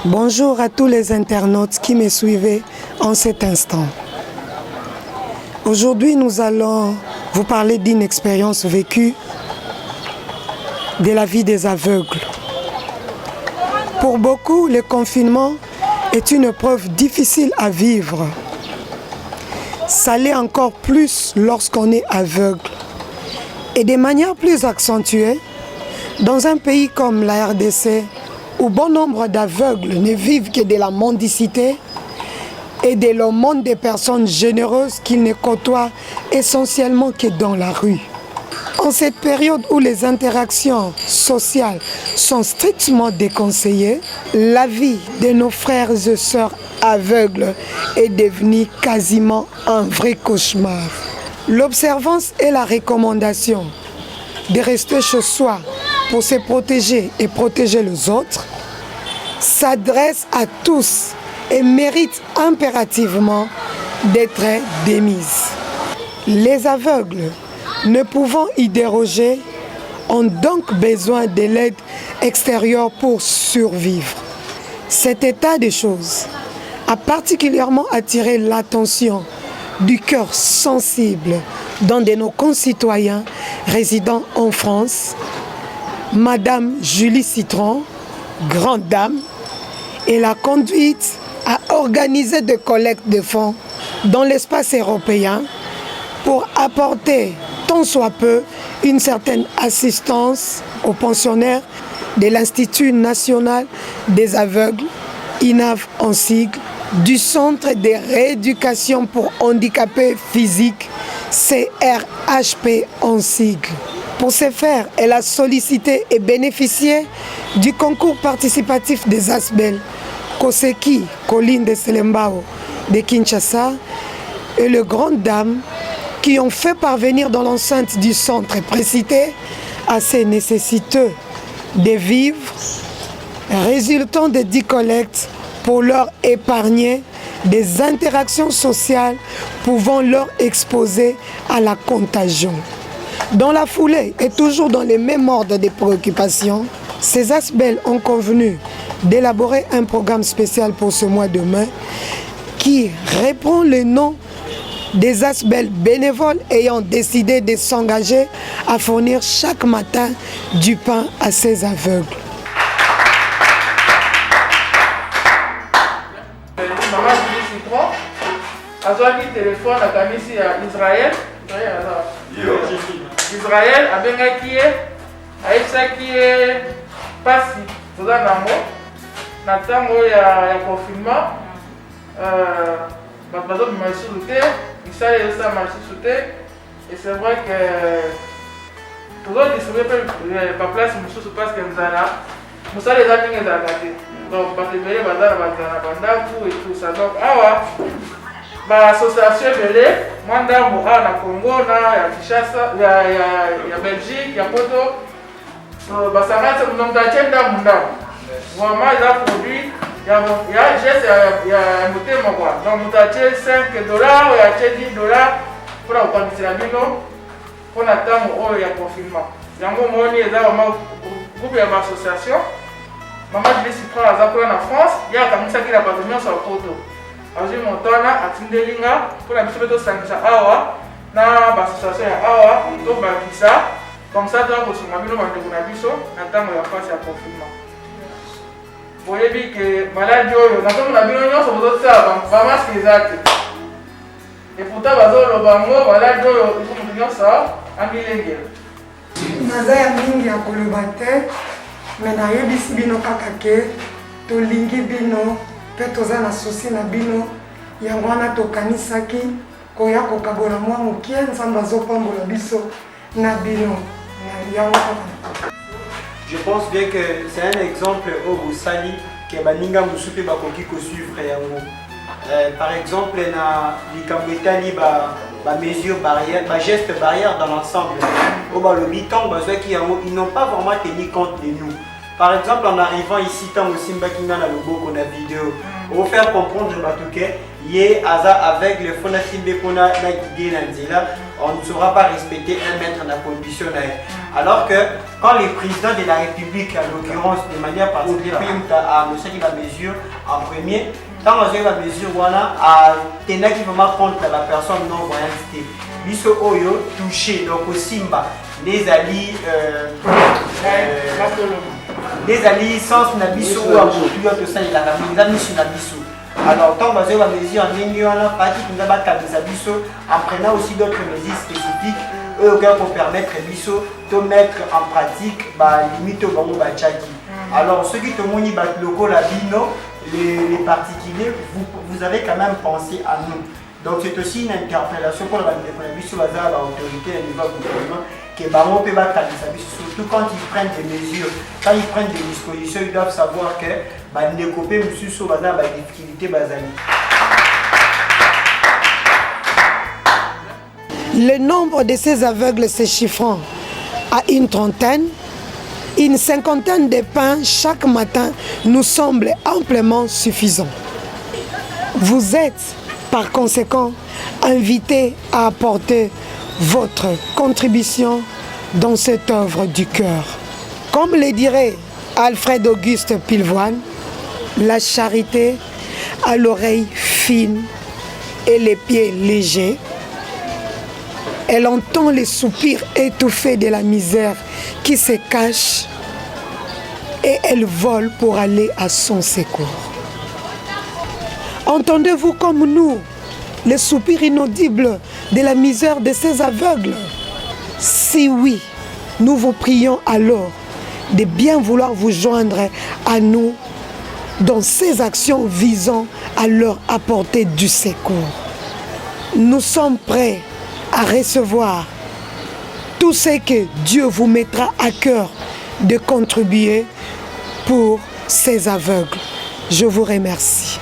Bonjour à tous les internautes qui me suivaient en cet instant. Aujourd'hui, nous allons vous parler d'une expérience vécue de la vie des aveugles. Pour beaucoup, le confinement est une épreuve difficile à vivre. Ça l'est encore plus lorsqu'on est aveugle. Et de manière plus accentuée, dans un pays comme la RDC, où bon nombre d'aveugles ne vivent que de la mendicité et de l'aumône des personnes généreuses qu'ils ne côtoient essentiellement que dans la rue. En cette période où les interactions sociales sont strictement déconseillées, la vie de nos frères et sœurs aveugles est devenue quasiment un vrai cauchemar. L'observance et la recommandation de rester chez soi pour se protéger et protéger les autres s'adresse à tous et mérite impérativement d'être démise. Les aveugles, ne pouvant y déroger, ont donc besoin de l'aide extérieure pour survivre. Cet état de choses a particulièrement attiré l'attention du cœur sensible d'un de nos concitoyens résidant en France, Madame Julie Citron, grande dame, et l'a conduite à organiser des collectes de fonds dans l'espace européen pour apporter, tant soit peu, une certaine assistance aux pensionnaires de l'Institut national des aveugles, INAV en sigle, du Centre de rééducation pour handicapés physiques, CRHP en sigle. Pour ce faire, elle a sollicité et bénéficié du concours participatif des ASBEL, Koseki, Colline de Selembao de Kinshasa, et les grandes dames qui ont fait parvenir dans l'enceinte du centre précité assez nécessiteux de vivre, résultant de 10 collectes pour leur épargner des interactions sociales pouvant leur exposer à la contagion. Dans la foulée et toujours dans les mêmes ordres de préoccupations, ces ASBEL ont convenu d'élaborer un programme spécial pour ce mois de mai qui reprend le nom des ASBEL bénévoles ayant décidé de s'engager à fournir chaque matin du pain à ces aveugles. Maman Julie Citron, azwaki téléphone akamisi ya Israël. Israël abengaki ye ayebisaki ye pasi toza nango na ntango ya confinement bato bazobima lisusu te misala ezosalama lisusu te et c'est vrai que tozodistribue mpe baplace mosusu parce que mosala eza ndenge ezalaka te donc bato ebele baza na bazala na bandako et tout ça donc awa baasociation ebele mwa ndambo awa na Congo na ya Kinshasa ya Belgique ya Poto basangani te moto atie ndambo vraiment eza produit ya geste ya motema kwa donc moto atie 5 dollars oyo atie 10 dollars mpona kopangisela bino mpona ntango oyo ya confinement yango moni eza vraiment groupe ya baasociation. Maman Julie Citron aza kuna na France ye akangisaki na bato nyonso ya Poto azwi montana atindeli nga mpona biso mpe tosangisa awa na baasociation ya awa tobakisa comme ça toa kosunga bino bandeko na biso na ntango ya mpasi ya confinement. Boyebi ke maladi oyo nazomona bino nyonso bozosala bamaske eza te et pourtant bazoloba ngo maladi oyo ifo moto nyonso amilengela. Naza ya mingi ya koloba te, me nayebisi bino kaka ke tolingi bino mpe toza na susi na bino yango wana tokanisaki koya kokabola mwa mokie nzambe azopambola biso na bino yango kaka. Je pense bien que c'est un exemple au Sali que baninga musupe bakoki ko suivre yango. Par exemple na likambetani ba mesures barrières, ba gestes barrières dans l'ensemble. Au bas le bitan bazwa ki yango, ils n'ont pas vraiment tenu compte de nous. Par exemple, en arrivant ici, tant aussi Mbakina na logo qu'on a vidéo, pour faire comprendre Batouke, yé aza avec le fond simbe qu'on a guidé Nanzila, on ne saura pas respecter un maître dans la condition. Alors que quand les présidents de la République, en l'occurrence de manière particulière, à la mesure en premier, quand on a la mesure, à tenir vraiment contre la personne non voyante, biso oyo touché, donc au Simba, les alliés sens na biso ou à tout ça, il a mis sur la biso. Alors, tant que vous avez mesure en ligne, on a parti en prenant aussi d'autres mesures spécifiques pour permettre biso de mettre en pratique limite au bango bachaki. Alors, ceux qui ont mis logo la bino, les particuliers, vous avez quand même pensé à nous. Donc, c'est aussi une interpellation pour la biso bazar l'autorité au niveau du gouvernement que bango peut battre surtout quand ils prennent des mesures, quand ils prennent des dispositions, ils doivent savoir que ne couper monsieur sur bazar des difficultés bazali. Le nombre de ces aveugles se chiffrant à une trentaine, une cinquantaine de pains chaque matin nous semble amplement suffisant. Vous êtes par conséquent invités à apporter votre contribution dans cette œuvre du cœur. Comme le dirait Alfred Auguste Pilvoine, la charité a l'oreille fine et les pieds légers. Elle entend les soupirs étouffés de la misère qui se cache et elle vole pour aller à son secours. Entendez-vous comme nous les soupirs inaudibles de la misère de ces aveugles? Si oui, nous vous prions alors de bien vouloir vous joindre à nous dans ces actions visant à leur apporter du secours. Nous sommes prêts à recevoir tout ce que Dieu vous mettra à cœur de contribuer pour ces aveugles. Je vous remercie.